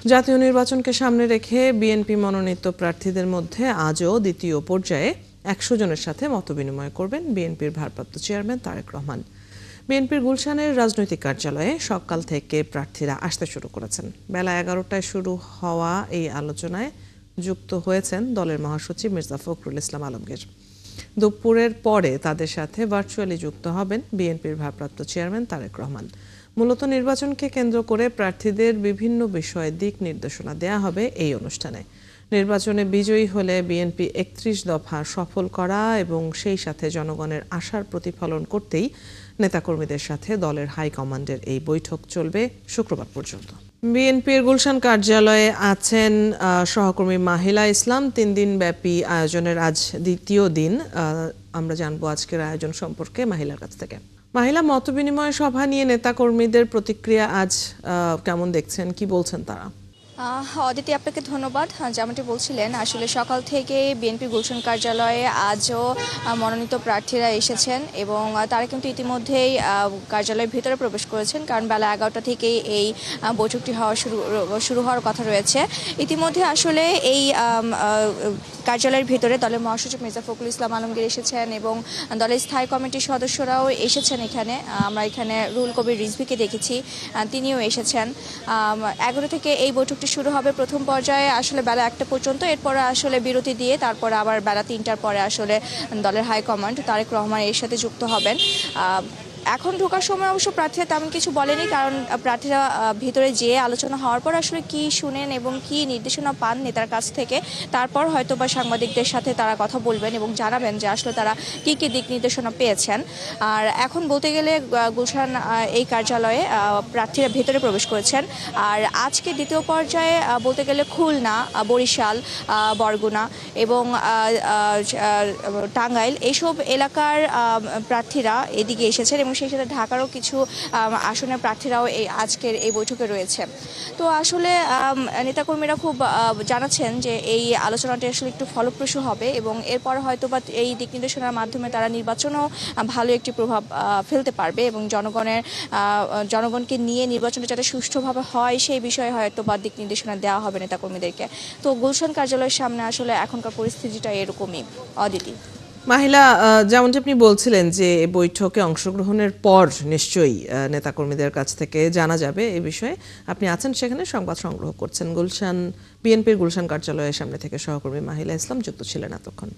জাতীয় নির্বাচনকে সামনে রেখে বিএনপি মনোনীত প্রার্থীদের মধ্যে আজও দ্বিতীয় পর্যায়ে ১০০ জনের সাথে মতবিনিময় করবেন বিএনপির ভারপ্রাপ্ত চেয়ারম্যান তারেক রহমান। বিএনপির গুলশানের রাজনৈতিক কার্যালয়ে সকাল থেকে প্রার্থীরা আসতে শুরু করেছেন। বেলা ১১টায় শুরু হওয়া এই আলোচনায় যুক্ত হয়েছেন দলের মহাসচিব মির্জা ফখরুল ইসলাম আলমগীর। দুপুরের পরে তাদের সাথে ভার্চুয়ালি যুক্ত হবেন বিএনপির ভারপ্রাপ্ত চেয়ারম্যান তারেক রহমান। মূলত নির্বাচনকে কেন্দ্র করে প্রার্থীদের বিভিন্ন বিষয়ে দিক নির্দেশনা দেয়া হবে এই অনুষ্ঠানে। নির্বাচনে বিজয়ী হলে বিএনপি ৩১ দফা সফল করা এবং সেই সাথে জনগণের আশার প্রতিফলন করতেই নেতাকর্মীদের সাথে দলের হাইকমান্ডের এই বৈঠক চলবে শুক্রবার পর্যন্ত। বিএনপির গুলশান কার্যালয়ে আছেন সহকর্মী মাহিলা ইসলাম। ৩ দিন ব্যাপী আয়োজনের আজ দ্বিতীয় দিন। আমরা জানবো আজকের আয়োজন সম্পর্কে মাহিলার কাছ থেকে। মাহিলা, মতবিনিময় সভা নিয়ে নেতাকর্মীদের প্রতিক্রিয়া আজ কেমন দেখছেন, কি বলছেন তারা? অদিতি, আপনাকে ধন্যবাদ। যেমনটি বলছিলেন, আসলে সকাল থেকে বিএনপি গুলশান কার্যালয়ে আজও মনোনীত প্রার্থীরা এসেছেন এবং তারা কিন্তু ইতিমধ্যেই কার্যালয়ের ভিতরে প্রবেশ করেছেন, কারণ বেলা ১১টা থেকেই এই বৈঠকটি শুরু হওয়ার কথা রয়েছে। ইতিমধ্যে আসলে এই কার্যালয়ের ভিতরে দলের মহাসচিব মির্জা ফখরুল ইসলাম আলমগীর এসেছেন এবং দলের স্থায়ী কমিটির সদস্যরাও এসেছেন এখানে। আমরা এখানে রুহুল কবির রিজভীকে দেখেছি, তিনিও এসেছেন। ১১ থেকে এই বৈঠকটি শুরু হবে। প্রথম পর্যায়ে আসলে বেলা ১টা পর্যন্ত, এরপরে আসলে বিরতি দিয়ে তারপরে আবার বেলা ৩টার পরে আসলে দলের হাইকমান্ড তারেক রহমান এর সাথে যুক্ত হবেন। এখন ঢোকার সময় অবশ্য প্রার্থীরা তেমন কিছু বলেনি, কারণ প্রার্থীরা ভিতরে যেয়ে আলোচনা হওয়ার পর আসলে কি শুনেন এবং কি নির্দেশনা পান নেতার কাছ থেকে, তারপর হয়তো বা সাংবাদিকদের সাথে তারা কথা বলবেন এবং জানাবেন যে আসলে তারা কি কি দিক নির্দেশনা পেয়েছেন। আর এখন বলতে গেলে গুলশান এই কার্যালয়ে প্রার্থীরা ভেতরে প্রবেশ করেছেন। আর আজকে দ্বিতীয় পর্যায়ে বলতে গেলে খুলনা, বরিশাল, বরগুনা এবং টাঙ্গাইল এইসব এলাকার প্রার্থীরা এদিকে এসেছেন এবং সেই সাথে ঢাকারও কিছু আসনের প্রার্থীরাও আজকের এই বৈঠকে রয়েছে। তো আসলে নেতাকর্মীরা খুব জানাচ্ছেন যে এই আলোচনাটি আসলে একটু ফলপ্রসূ হবে এবং এরপর হয়তো বা এই দিক নির্দেশনার মাধ্যমে তারা নির্বাচনেও ভালো একটি প্রভাব ফেলতে পারবে এবং জনগণকে নিয়ে নির্বাচনটা যাতে সুষ্ঠুভাবে হয় সেই বিষয়ে হয়তো বা দিক নির্দেশনা দেওয়া হবে নেতাকর্মীদেরকে। তো গুলশান কার্যালয়ের সামনে আসলে এখনকার পরিস্থিতিটা এরকমই। অদিতি। মাহিলা, যেমনটি আপনি বলছিলেন যে বৈঠকে অংশগ্রহণের পর নিশ্চয়ই নেতাকর্মীদের কাছ থেকে জানা যাবে এই বিষয়ে। আপনি আছেন সেখানে, সংবাদ সংগ্রহ করছেন। বিএনপির গুলশান কার্যালয়ের সামনে থেকে সহকর্মী মাহিলা ইসলাম যুক্ত ছিলেন এতক্ষণ।